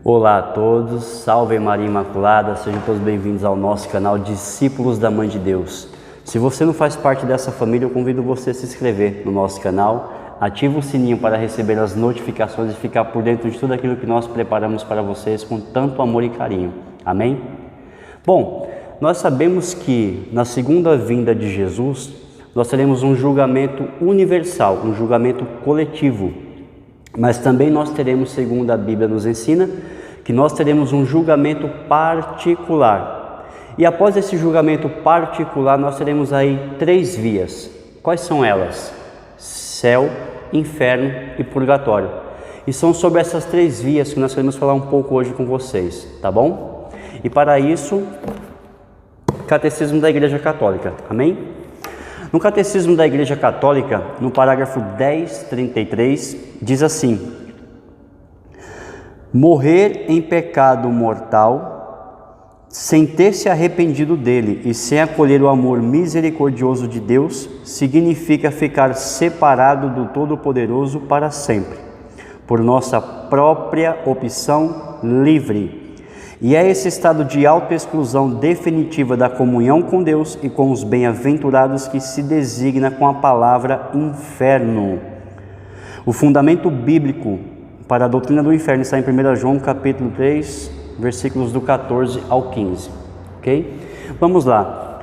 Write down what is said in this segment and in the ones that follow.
Olá a todos, salve Maria Imaculada, sejam todos bem-vindos ao nosso canal Discípulos da Mãe de Deus. Se você não faz parte dessa família, eu convido você a se inscrever no nosso canal, ativa o sininho para receber as notificações e ficar por dentro de tudo aquilo que nós preparamos para vocês com tanto amor e carinho. Amém? Bom, nós sabemos que na segunda vinda de Jesus, nós teremos um julgamento universal, um julgamento coletivo. Mas também nós teremos, segundo a Bíblia nos ensina, que nós teremos um julgamento particular. E após esse julgamento particular, nós teremos aí 3 vias. Quais são elas? Céu, inferno e purgatório. E são sobre essas 3 vias que nós queremos falar um pouco hoje com vocês, tá bom? E para isso, Catecismo da Igreja Católica, amém? No Catecismo da Igreja Católica, no parágrafo 1033, diz assim: morrer em pecado mortal, sem ter se arrependido dele e sem acolher o amor misericordioso de Deus, significa ficar separado do Todo-Poderoso para sempre, por nossa própria opção livre. E é esse estado de autoexclusão definitiva da comunhão com Deus e com os bem-aventurados que se designa com a palavra inferno. O fundamento bíblico para a doutrina do inferno está em 1 João capítulo 3, versículos do 14 ao 15. Ok? Vamos lá.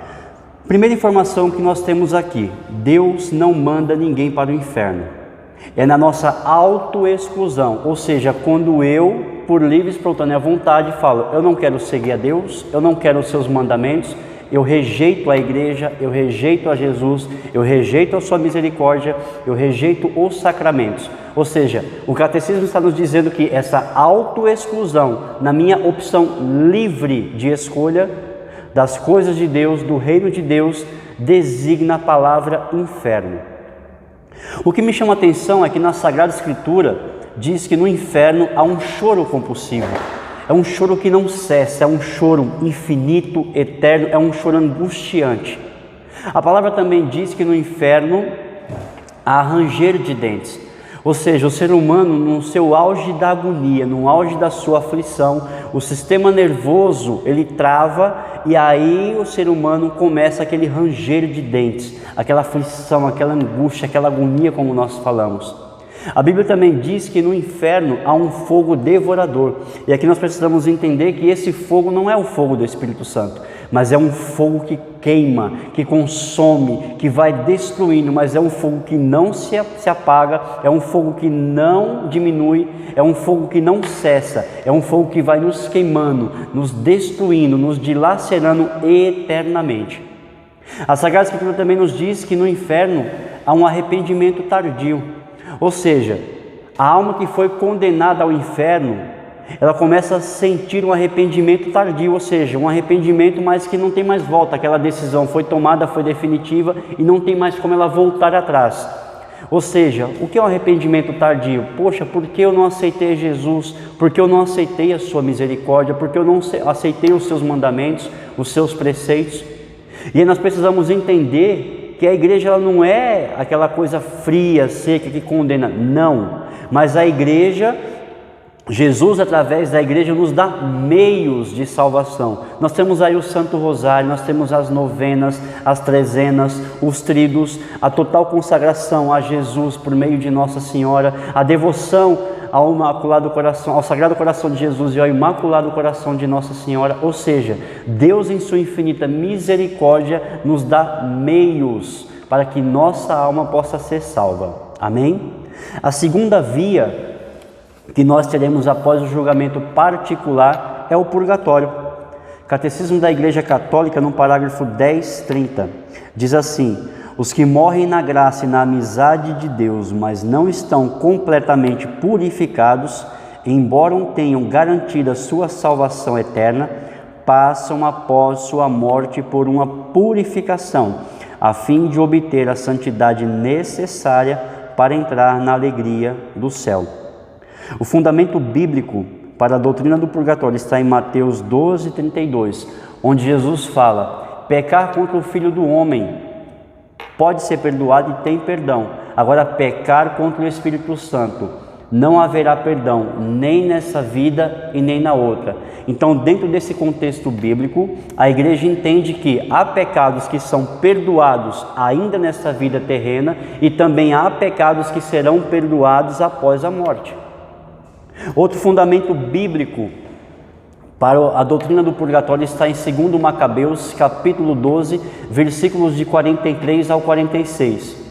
Primeira informação que nós temos aqui: Deus não manda ninguém para o inferno. É na nossa autoexclusão, ou seja, quando eu, por livre e espontânea vontade, falo, eu não quero seguir a Deus, eu não quero os seus mandamentos, eu rejeito a igreja, eu rejeito a Jesus, eu rejeito a sua misericórdia, eu rejeito os sacramentos. Ou seja, o catecismo está nos dizendo que essa autoexclusão, na minha opção livre de escolha das coisas de Deus, do reino de Deus, designa a palavra inferno. O que me chama a atenção é que na Sagrada Escritura diz que no inferno há um choro compulsivo. É um choro que não cessa, é um choro infinito, eterno, é um choro angustiante. A palavra também diz que no inferno há ranger de dentes. Ou seja, o ser humano, no seu auge da agonia, no auge da sua aflição, o sistema nervoso, ele trava e aí o ser humano começa aquele ranger de dentes, aquela aflição, aquela angústia, aquela agonia, como nós falamos. A Bíblia também diz que no inferno há um fogo devorador. E aqui nós precisamos entender que esse fogo não é o fogo do Espírito Santo, mas é um fogo que queima, que consome, que vai destruindo, mas é um fogo que não se apaga, é um fogo que não diminui, é um fogo que não cessa, é um fogo que vai nos queimando, nos destruindo, nos dilacerando eternamente. A Sagrada Escritura também nos diz que no inferno há um arrependimento tardio. Ou seja, a alma que foi condenada ao inferno, ela começa a sentir um arrependimento tardio, ou seja, um arrependimento, mas que não tem mais volta. Aquela decisão foi tomada, foi definitiva e não tem mais como ela voltar atrás. Ou seja, o que é um arrependimento tardio? Poxa, por que eu não aceitei Jesus? Por que eu não aceitei a sua misericórdia? Por que eu não aceitei os seus mandamentos, os seus preceitos? E aí nós precisamos entender que a igreja ela não é aquela coisa fria, seca, que condena, não. Mas a igreja, Jesus através da igreja nos dá meios de salvação. Nós temos aí o Santo Rosário, nós temos as novenas, as trezenas, os tríduos, a total consagração a Jesus por meio de Nossa Senhora, a devoção ao Imaculado Coração, ao Sagrado Coração de Jesus e ao Imaculado Coração de Nossa Senhora. Ou seja, Deus em sua infinita misericórdia nos dá meios para que nossa alma possa ser salva. Amém? A segunda via que nós teremos após o julgamento particular é o purgatório. Catecismo da Igreja Católica, no parágrafo 1030, diz assim: os que morrem na graça e na amizade de Deus, mas não estão completamente purificados, embora tenham garantida sua salvação eterna, passam após sua morte por uma purificação, a fim de obter a santidade necessária para entrar na alegria do céu. O fundamento bíblico para a doutrina do purgatório está em Mateus 12:32, onde Jesus fala: pecar contra o Filho do Homem pode ser perdoado e tem perdão. Agora, pecar contra o Espírito Santo não haverá perdão, nem nessa vida e nem na outra. Então, dentro desse contexto bíblico, a igreja entende que há pecados que são perdoados ainda nessa vida terrena e também há pecados que serão perdoados após a morte. Outro fundamento bíblico para a doutrina do purgatório está em 2 Macabeus, capítulo 12, versículos de 43 ao 46.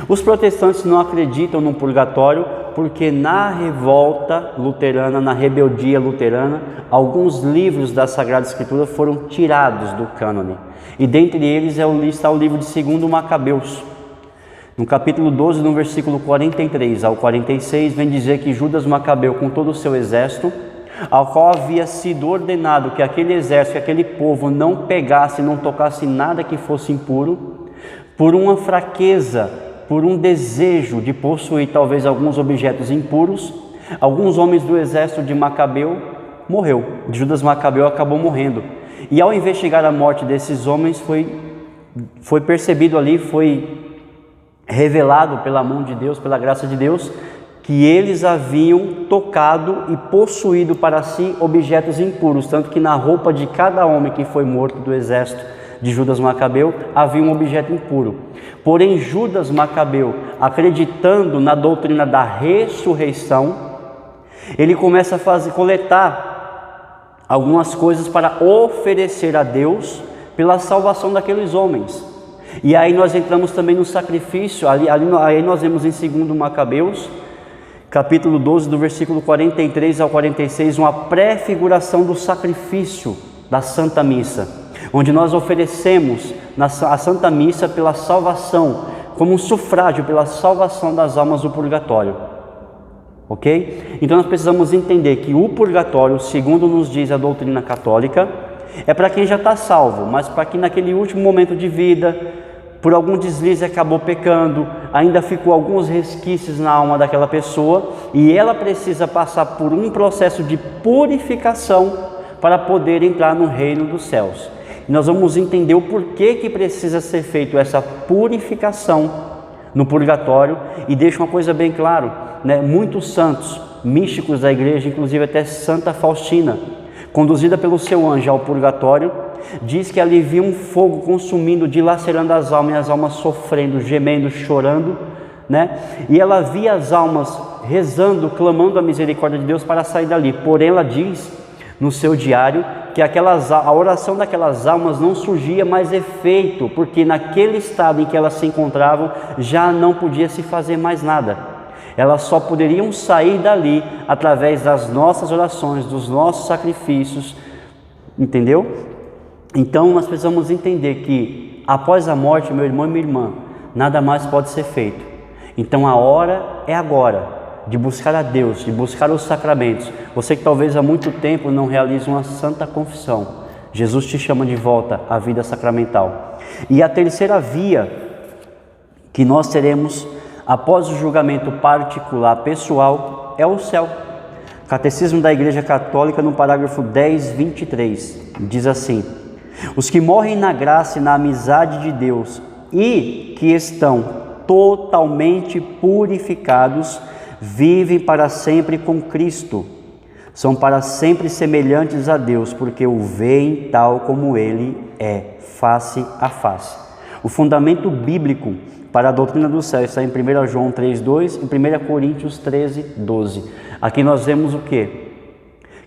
Os protestantes não acreditam no purgatório porque na revolta luterana, na rebeldia luterana, alguns livros da Sagrada Escritura foram tirados do cânone. E dentre eles está o livro de 2 Macabeus. No capítulo 12, no versículo 43 ao 46, vem dizer que Judas Macabeu, com todo o seu exército, ao qual havia sido ordenado que aquele exército, que aquele povo não pegasse, não tocasse nada que fosse impuro, por uma fraqueza, por um desejo de possuir talvez alguns objetos impuros, alguns homens do exército de Macabeu morreu. Judas Macabeu acabou morrendo. E ao investigar a morte desses homens, foi percebido ali, foi revelado pela mão de Deus, pela graça de Deus, que eles haviam tocado e possuído para si objetos impuros, tanto que na roupa de cada homem que foi morto do exército de Judas Macabeu havia um objeto impuro. Porém, Judas Macabeu, acreditando na doutrina da ressurreição, ele começa a coletar algumas coisas para oferecer a Deus pela salvação daqueles homens. E aí nós entramos também no sacrifício, aí nós vemos em 2 Macabeus, capítulo 12, do versículo 43 ao 46, uma pré-figuração do sacrifício da Santa Missa, onde nós oferecemos a Santa Missa pela salvação, como um sufrágio pela salvação das almas do purgatório. Ok? Então nós precisamos entender que o purgatório, segundo nos diz a doutrina católica, é para quem já está salvo, mas para quem naquele último momento de vida, por algum deslize acabou pecando, ainda ficou alguns resquícios na alma daquela pessoa e ela precisa passar por um processo de purificação para poder entrar no reino dos céus. E nós vamos entender o porquê que precisa ser feito essa purificação no purgatório, e deixa uma coisa bem clara, né? Muitos santos místicos da igreja, inclusive até Santa Faustina, conduzida pelo seu anjo ao purgatório, diz que ali via um fogo consumindo, dilacerando as almas, e as almas sofrendo, gemendo, chorando, né? E ela via as almas rezando, clamando a misericórdia de Deus para sair dali. Porém, ela diz no seu diário que a oração daquelas almas não surgia mais efeito, porque naquele estado em que elas se encontravam já não podia se fazer mais nada. Elas só poderiam sair dali através das nossas orações, dos nossos sacrifícios, entendeu? Então nós precisamos entender que após a morte, meu irmão e minha irmã, nada mais pode ser feito. Então a hora é agora de buscar a Deus, de buscar os sacramentos. Você que talvez há muito tempo não realize uma santa confissão, Jesus te chama de volta à vida sacramental. E a terceira via que nós teremos após o julgamento particular pessoal é o céu. Catecismo da Igreja Católica, no parágrafo 10, 23, diz assim: os que morrem na graça e na amizade de Deus e que estão totalmente purificados vivem para sempre com Cristo, são para sempre semelhantes a Deus, porque o veem tal como Ele é, face a face. O fundamento bíblico para a doutrina do céu está em 1 João 3,2 e 1 Coríntios 13,12. Aqui nós vemos o quê?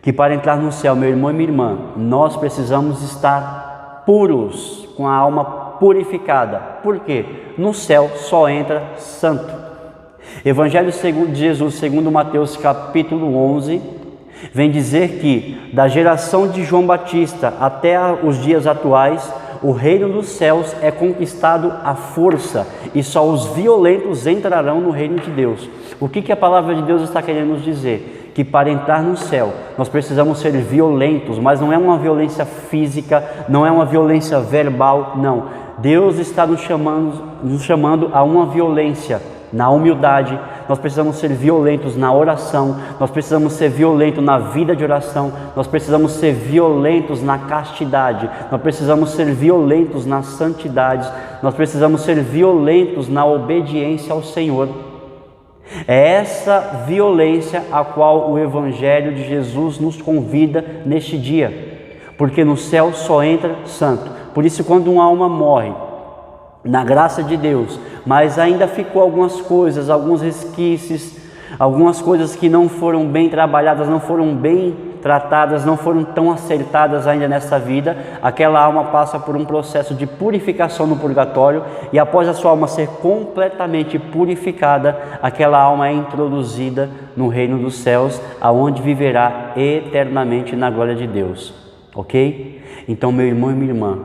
Que para entrar no céu, meu irmão e minha irmã, nós precisamos estar puros, com a alma purificada. Por quê? No céu só entra santo. Evangelho de Jesus, segundo Mateus capítulo 11, vem dizer que da geração de João Batista até os dias atuais, o reino dos céus é conquistado à força e só os violentos entrarão no reino de Deus. O que a palavra de Deus está querendo nos dizer? Que para entrar no céu nós precisamos ser violentos, mas não é uma violência física, não é uma violência verbal, não. Deus está nos chamando a uma violência na humildade. Nós precisamos ser violentos na oração, nós precisamos ser violentos na vida de oração, nós precisamos ser violentos na castidade, nós precisamos ser violentos na santidade, nós precisamos ser violentos na obediência ao Senhor. É essa violência a qual o Evangelho de Jesus nos convida neste dia, porque no céu só entra santo. Por isso, quando uma alma morre, na graça de Deus, mas ainda ficou algumas coisas, alguns resquícios, algumas coisas que não foram bem trabalhadas, não foram bem tratadas, não foram tão acertadas ainda nessa vida, aquela alma passa por um processo de purificação no purgatório, e após a sua alma ser completamente purificada, aquela alma é introduzida no reino dos céus, aonde viverá eternamente na glória de Deus, ok? Então, meu irmão e minha irmã,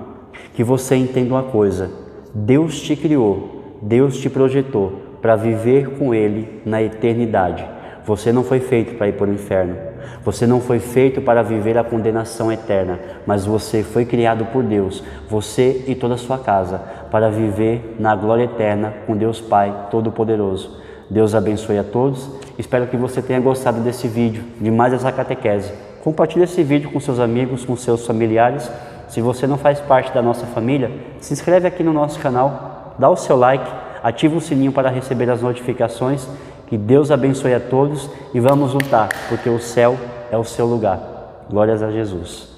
que você entenda uma coisa: Deus te criou, Deus te projetou para viver com Ele na eternidade. Você não foi feito para ir para o inferno, você não foi feito para viver a condenação eterna, mas você foi criado por Deus, você e toda a sua casa, para viver na glória eterna com Deus Pai Todo-Poderoso. Deus abençoe a todos, espero que você tenha gostado desse vídeo, de mais essa catequese. Compartilhe esse vídeo com seus amigos, com seus familiares. Se você não faz parte da nossa família, se inscreve aqui no nosso canal, dá o seu like, ativa o sininho para receber as notificações. Que Deus abençoe a todos e vamos lutar, porque o céu é o seu lugar. Glórias a Jesus.